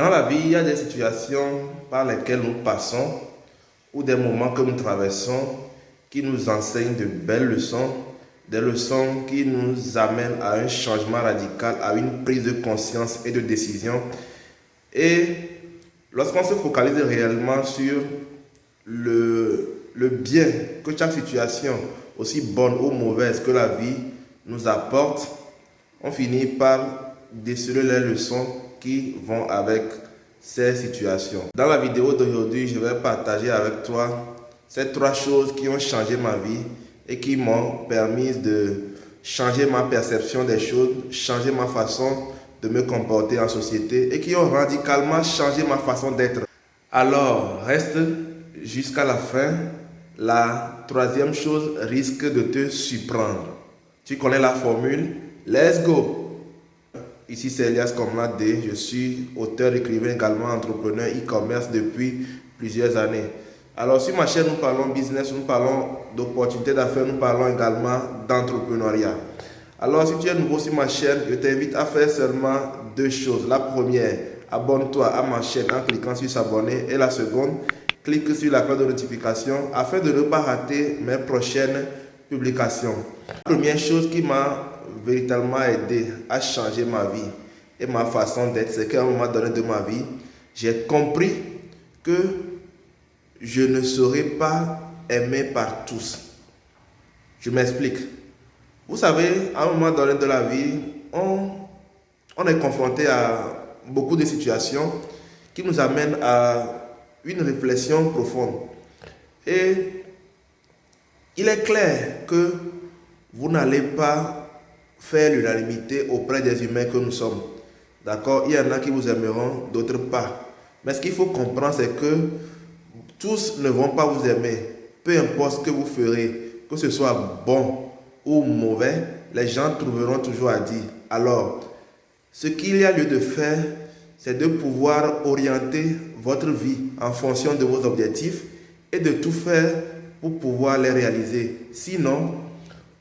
Dans la vie, il y a des situations par lesquelles nous passons ou des moments que nous traversons qui nous enseignent de belles leçons, des leçons qui nous amènent à un changement radical, à une prise de conscience et de décision. Et lorsqu'on se focalise réellement sur le bien que chaque situation, aussi bonne ou mauvaise que la vie nous apporte, on finit par déceler les leçons qui vont avec ces situations. Dans la vidéo d'aujourd'hui, je vais partager avec toi ces 3 choses qui ont changé ma vie et qui m'ont permis de changer ma perception des choses, changer ma façon de me comporter en société et qui ont radicalement changé ma façon d'être. Alors, reste jusqu'à la fin. La 3e chose risque de te surprendre. Tu connais la formule? Let's go! Ici, c'est Elias Komlade. Je suis auteur, écrivain, également entrepreneur e-commerce depuis plusieurs années. Alors, sur ma chaîne, nous parlons business, nous parlons d'opportunités d'affaires, nous parlons également d'entrepreneuriat. Alors, si tu es nouveau sur ma chaîne, je t'invite à faire seulement 2 choses. La première, abonne-toi à ma chaîne en cliquant sur s'abonner. Et la seconde, clique sur la cloche de notification afin de ne pas rater mes prochaines publications. La première chose qui m'a véritablement aidé à changer ma vie et ma façon d'être, c'est qu'à un moment donné de ma vie, j'ai compris que je ne serai pas aimé par tous. Je m'explique. Vous savez, à un moment donné de la vie, on est confronté à beaucoup de situations qui nous amènent à une réflexion profonde. Et il est clair que vous n'allez pas faire l'unanimité auprès des humains que nous sommes. D'accord? Il y en a qui vous aimeront, d'autres pas. Mais ce qu'il faut comprendre, c'est que tous ne vont pas vous aimer. Peu importe ce que vous ferez, que ce soit bon ou mauvais, les gens trouveront toujours à dire. Alors, ce qu'il y a lieu de faire, c'est de pouvoir orienter votre vie en fonction de vos objectifs et de tout faire pour pouvoir les réaliser. Sinon,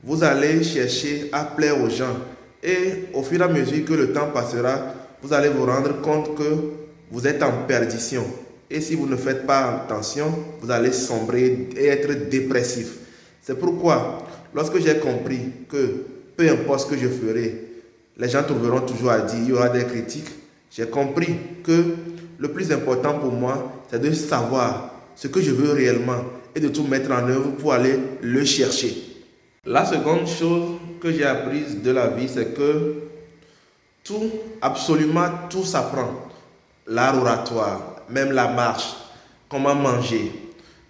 vous allez chercher à plaire aux gens et au fur et à mesure que le temps passera, vous allez vous rendre compte que vous êtes en perdition. Et si vous ne faites pas attention, vous allez sombrer et être dépressif. C'est pourquoi, lorsque j'ai compris que peu importe ce que je ferai, les gens trouveront toujours à dire, il y aura des critiques, j'ai compris que le plus important pour moi, c'est de savoir ce que je veux réellement et de tout mettre en œuvre pour aller le chercher. La seconde chose que j'ai apprise de la vie, c'est que tout, absolument tout s'apprend. L'art oratoire, même la marche, comment manger,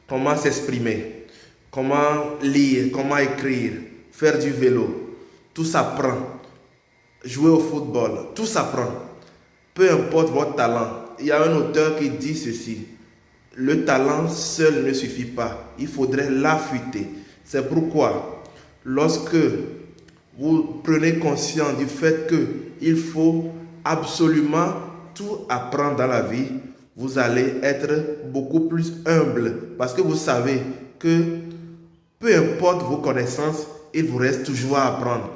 comment s'exprimer, comment lire, comment écrire, faire du vélo, tout s'apprend. Jouer au football, tout s'apprend. Peu importe votre talent. Il y a un auteur qui dit ceci: le talent seul ne suffit pas, il faudrait l'affûter. C'est pourquoi, lorsque vous prenez conscience du fait qu'il faut absolument tout apprendre dans la vie, vous allez être beaucoup plus humble parce que vous savez que peu importe vos connaissances, il vous reste toujours à apprendre.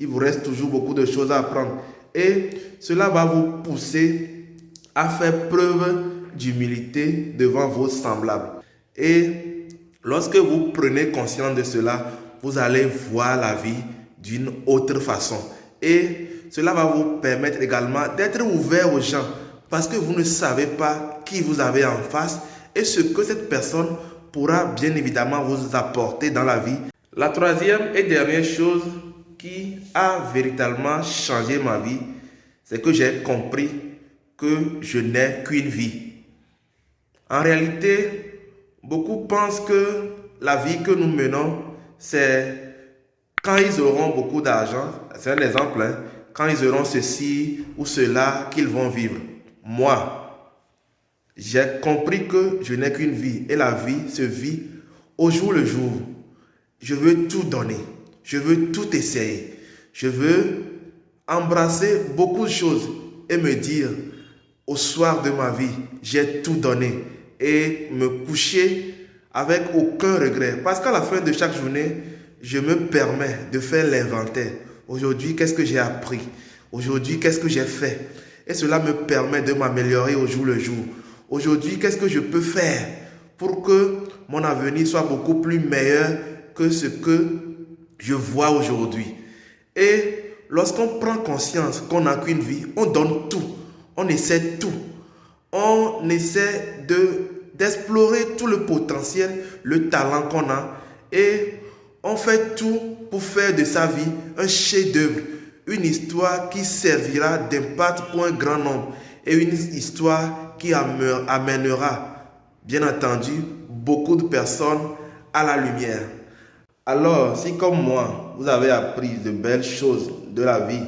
Il vous reste toujours beaucoup de choses à apprendre. Et cela va vous pousser à faire preuve d'humilité devant vos semblables. Et lorsque vous prenez conscience de cela, vous allez voir la vie d'une autre façon. Et cela va vous permettre également d'être ouvert aux gens parce que vous ne savez pas qui vous avez en face et ce que cette personne pourra bien évidemment vous apporter dans la vie. La 3e et dernière chose qui a véritablement changé ma vie, c'est que j'ai compris que je n'ai qu'une vie. En réalité, beaucoup pensent que la vie que nous menons, c'est quand ils auront beaucoup d'argent, c'est un exemple, quand ils auront ceci ou cela qu'ils vont vivre. Moi, j'ai compris que je n'ai qu'une vie et la vie se vit au jour le jour. Je veux tout donner. Je veux tout essayer. Je veux embrasser beaucoup de choses et me dire, au soir de ma vie, j'ai tout donné et me coucher avec aucun regret. Parce qu'à la fin de chaque journée, je me permets de faire l'inventaire. Aujourd'hui, qu'est-ce que j'ai appris? Aujourd'hui, qu'est-ce que j'ai fait? et cela me permet de m'améliorer au jour le jour. Aujourd'hui, qu'est-ce que je peux faire pour que mon avenir soit beaucoup plus meilleur que ce que je vois aujourd'hui? Et lorsqu'on prend conscience qu'on n'a qu'une vie, on donne tout, on essaie tout. On essaie d'explorer tout le potentiel, le talent qu'on a et on fait tout pour faire de sa vie un chef-d'œuvre, une histoire qui servira d'impact pour un grand nombre et une histoire qui amènera, bien entendu, beaucoup de personnes à la lumière. Alors, si comme moi, vous avez appris de belles choses de la vie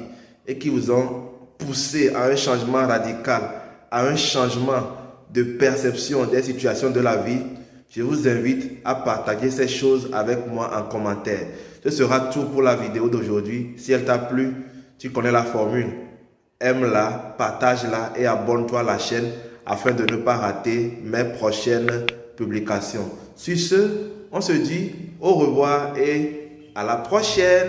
et qui vous ont poussé à un changement radical, à un changement de perception des situations de la vie, je vous invite à partager ces choses avec moi en commentaire. Ce sera tout pour la vidéo d'aujourd'hui. Si elle t'a plu, tu connais la formule. Aime-la, partage-la et abonne-toi à la chaîne afin de ne pas rater mes prochaines publications. Sur ce, on se dit au revoir et à la prochaine.